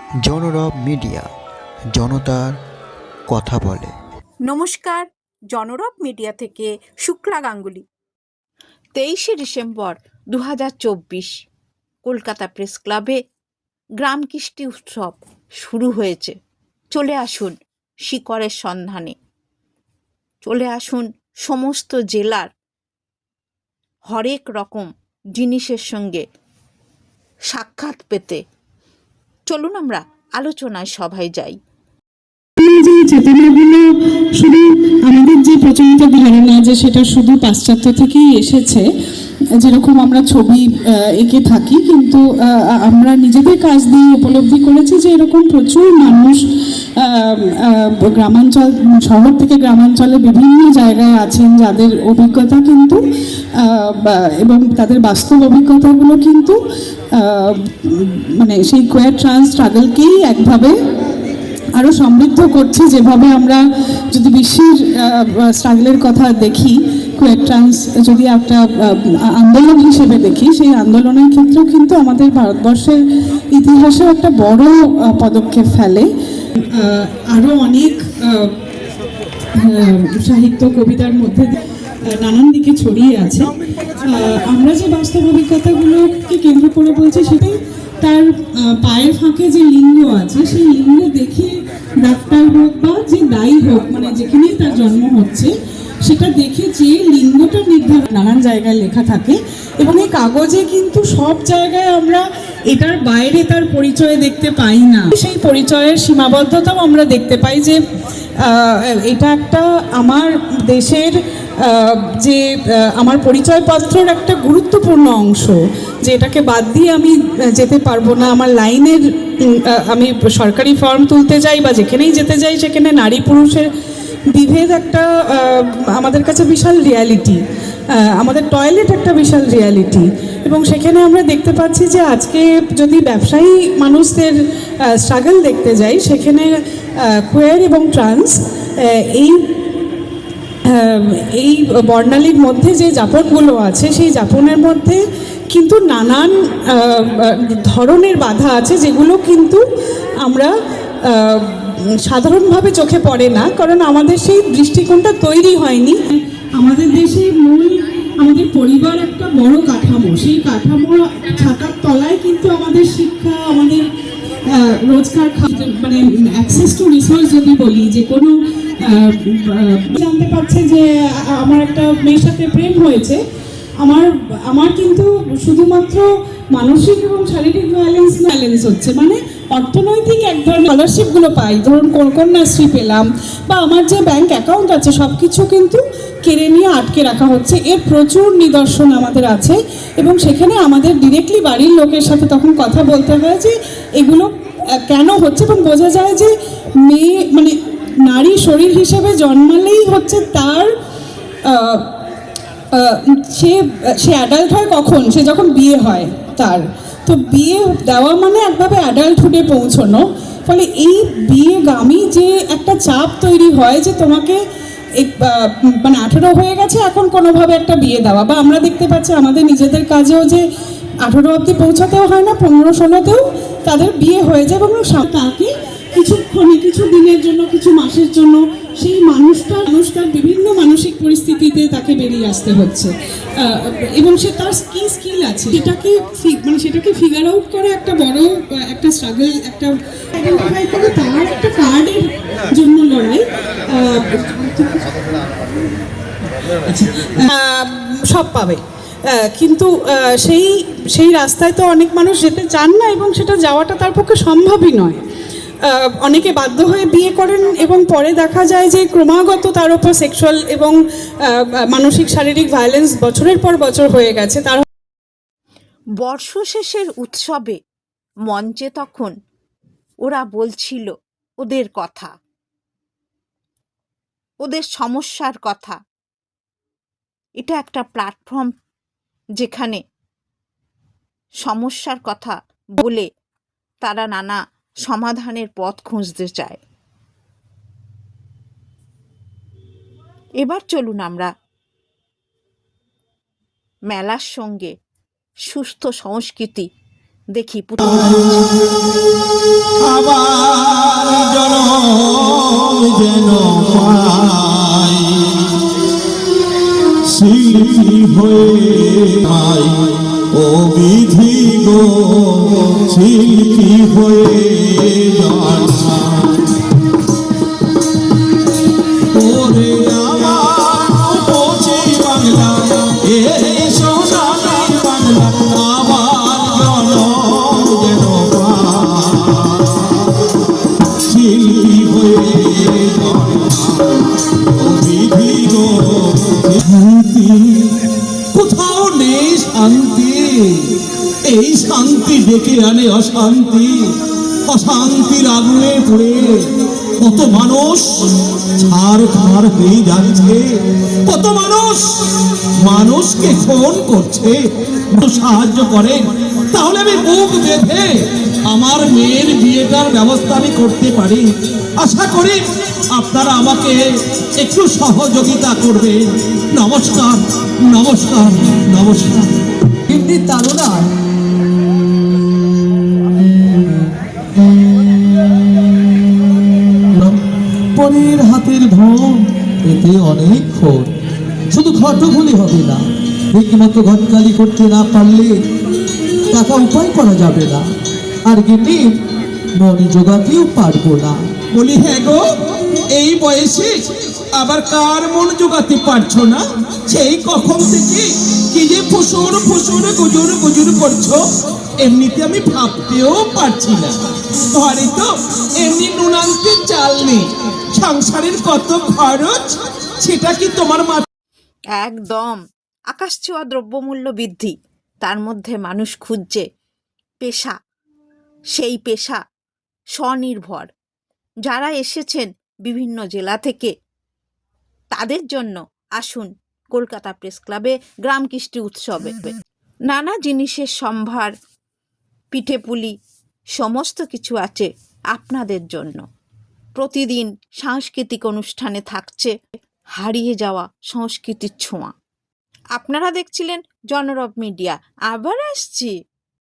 জনরব media, জনতার কথা বলে। নমস্কার, জনরব মিডিয়া থেকে শুক্লা গাঙ্গুলি। 23শে ডিসেম্বর 2024 কলকাতা প্রেস ক্লাবে গ্রাম কৃষ্টি উৎসব শুরু হয়েছে। চলে আসুন শিকড়ের সন্ধানে, চলে আসুন সমস্ত জেলার হরেক রকম জিনিসের সঙ্গে সাক্ষাৎ পেতে। চলুন আমরা আলোচনায় সভায় যাই। যে চেতনাগুলো শুধু আমাদের যে প্রচলিত ধারণা যে সেটা শুধু পাশ্চাত্য থেকেই এসেছে, যেরকম আমরা ছবি এঁকে থাকি, কিন্তু আমরা নিজেদের কাজ দিয়ে উপলব্ধি করেছি যে এরকম প্রচুর মানুষ গ্রামাঞ্চল, শহর থেকে গ্রামাঞ্চলে বিভিন্ন জায়গায় আছেন যাদের অভিজ্ঞতা কিন্তু এবং তাদের বাস্তব অভিজ্ঞতাগুলো কিন্তু মানে সেই কোয়ার ট্রান্স স্ট্রাগলকেই একভাবে আরও সমৃদ্ধ করছে। যেভাবে আমরা যদি বিশ্বের স্ট্রাগলের কথা দেখি, কোয়ার ট্রান্স যদি একটা আন্দোলন হিসেবে দেখি, সেই আন্দোলনের ক্ষেত্রেও কিন্তু আমাদের ভারতবর্ষের ইতিহাসে একটা বড় পদক্ষেপ ফেলে। আরও অনেক সাহিত্য কবিতার মধ্যে নানান দিকে ছড়িয়ে আছে। আমরা যে বাস্তব অভিজ্ঞতাগুলোকে কেন্দ্র করে বলছি, সেটাই তার পায়ের ফাঁকে যে লিঙ্গ আছে, সেই লিঙ্গ দেখে ডাক্তার হোক বা যে দায়ী হোক, মানে যেখানেই তার জন্ম হচ্ছে, সেটা দেখে যে লিঙ্গটা নির্ধারণ নানান জায়গায় লেখা থাকে। এবং এই কাগজে কিন্তু সব জায়গায় আমরা এটার বাইরে তার পরিচয় দেখতে পাই না। সেই পরিচয়ের সীমাবদ্ধতাও আমরা দেখতে পাই যে এটা একটা আমার দেশের যে আমার পরিচয়পত্রের একটা গুরুত্বপূর্ণ অংশ, যে এটাকে বাদ দিয়ে আমি যেতে পারবো না। আমার লাইনের আমি সরকারি ফর্ম তুলতে যাই বা যেখানেই যেতে যাই, সেখানে নারী পুরুষের বিভেদ একটা আমাদের কাছে বিশাল রিয়ালিটি। আমাদের টয়লেট একটা বিশাল রিয়ালিটি। এবং সেখানে আমরা দেখতে পাচ্ছি যে আজকে যদি ব্যবসায়ী মানুষদের স্ট্রাগল দেখতে যাই, সেখানে কোয়ার এবং ট্রান্স এই বর্ণালীর মধ্যে যে যাপনগুলো আছে, সেই যাপনের মধ্যে কিন্তু নানান ধরনের বাধা আছে, যেগুলো কিন্তু আমরা সাধারণভাবে চোখে পড়ে না, কারণ আমাদের সেই দৃষ্টিকোণটা তৈরি হয়নি। আমাদের দেশে আমাদের পরিবার একটা বড় কাঠামো, সেই কাঠামো ছাতার তলায় কিন্তু আমাদের শিক্ষা, আমাদের রোজগার, মানে অ্যাক্সেস টু রিসোর্স যদি বলি, যে কোনো জানতে পারছে যে আমার একটা মেয়ের সাথে প্রেম হয়েছে, আমার কিন্তু শুধুমাত্র মানসিক এবং শারীরিক ভায়োলেন্স হচ্ছে, মানে অর্থনৈতিক এক ধরনের স্কলারশিপগুলো পাই, ধরুন কন্যাশ্রী পেলাম, বা আমার যে ব্যাংক অ্যাকাউন্ট আছে সব কিছু কিন্তু কেড়ে নিয়ে আটকে রাখা হচ্ছে। এর প্রচুর নিদর্শন আমাদের আছে। এবং সেখানে আমাদের ডিরেক্টলি বাড়ির লোকের সাথে তখন কথা বলতে হয় যে এগুলো কেন হচ্ছে, এবং বোঝা যায় যে মেয়ে, মানে নারী শরীর হিসেবে জন্মালেই হচ্ছে তার সে অ্যাডাল্ট হয় কখন, সে যখন বিয়ে হয় তার। তো বিয়ে দেওয়া মানে একভাবে অ্যাডাল্টহুডে পৌঁছানো। ফলে এই বিয়েগামী যে একটা চাপ তৈরি হয় যে তোমাকে মানে 18 হয়ে গেছে, এখন কোনোভাবে একটা বিয়ে দেওয়া। বা আমরা দেখতে পাচ্ছি আমাদের নিজেদের কাজেও যে 18 অবধি পৌঁছাতেও হয় না, 15-16তেও তাদের বিয়ে হয়ে যায়, এবং তাকে কিছুক্ষণে, কিছু দিনের জন্য, কিছু মাসের জন্য সেই মানুষটার বিভিন্ন মানসিক পরিস্থিতিতে তাকে বেরিয়ে আসতে হচ্ছে। এবং সে তার কি স্কিল আছে সেটাকে ফিগার আউট করে একটা বড় একটা স্ট্রাগল, একটা আইডেন্টিফাই করে তার একটা কার্ডের জন্য লড়াই। সব পাবে, কিন্তু সেই রাস্তায় তো অনেক মানুষ যেতে চান না, এবং সেটা যাওয়াটা তার পক্ষে সম্ভবই নয়। অনেকে বাধ্য হয়ে বিয়ে করেন, এবং পরে দেখা যায় যে ক্রমাগত তার উপর সেক্সুয়াল এবং মানসিক শারীরিক ভায়োলেন্স বছরের পর বছর হয়ে গেছে। তার বর্ষশেষের উৎসবে মঞ্চে তখন ওরা বলছিল ওদের কথা, ওদের সমস্যার কথা। এটা একটা প্ল্যাটফর্ম যেখানে সমস্যার কথা বলে তারা নানা সমাধানের পথ খুঁজতে চায়। এবার চলুন আমরা মেলার সঙ্গে সুস্থ সংস্কৃতি দেখি আবার জনম যেন পাই, শিল্পী হয়ে পাই ও বিধি গো, শিল্পী হয়ে জন্মাই। ওরে আমার পৌঁছে বাংলা, এই সোনালি বাংলা, আবার জনম যেন পাই, শিল্পী হয়ে বিধি গো। শান্তি কোথাও নেই, শান্তি এই শান্তি ডেকে আনে অশান্তি, অশান্তির আগুনে পড়ে কত মানুষ ছাড় খাড় হয়ে যাচ্ছে, কত মানুষ মানুষকে খুন করছে। সাহায্য করেন তাহলে আমি বুক বেঁধে আমার মেয়ের বিয়েটার ব্যবস্থা আমি করতে পারি। আশা করি আপনারা আমাকে একটু সহযোগিতা করবেন। নমস্কার, নমস্কার, নমস্কার। কিন্তু তারা পরের হাতের ধন এতে অনেক ক্ষণ, শুধু ঘটগুলি হবে না, রীতিমতো ঘটকালি করতে না পারলে টাকা উপায় করা যাবে না, আর গিন্নি মনে জোগাতেও পারবো না। বলি হ্যাঁ গো, এই বয়সে আবার কার মন জোগাতে পারছো না? সেই কখন থেকে কি যে ফুসুর ফুসুর গুজুর গুজুর করছো, এমনিতে আমি ভাবতেও পারছি না। ঘরে তো এমনি নুন আনতে চাল নেই, সংসারের কত খরচ সেটা কি তোমার মা? একদম আকাশ ছোঁয়া দ্রব্যমূল্য বৃদ্ধি, তার মধ্যে মানুষ খুঁজছে পেশা, সেই পেশা স্বনির্ভর। যারা এসেছেন বিভিন্ন জেলা থেকে তাদের জন্য আসুন কলকাতা প্রেস ক্লাবে গ্রাম কৃষ্টি উৎসবে। নানা জিনিসের সম্ভার, পিঠেপুলি সমস্ত কিছু আছে আপনাদের জন্য। প্রতিদিন সাংস্কৃতিক অনুষ্ঠানে থাকছে হারিয়ে যাওয়া সংস্কৃতির ছোঁয়া। আপনারা দেখছিলেন জনরব মিডিয়া, আবার আসছি।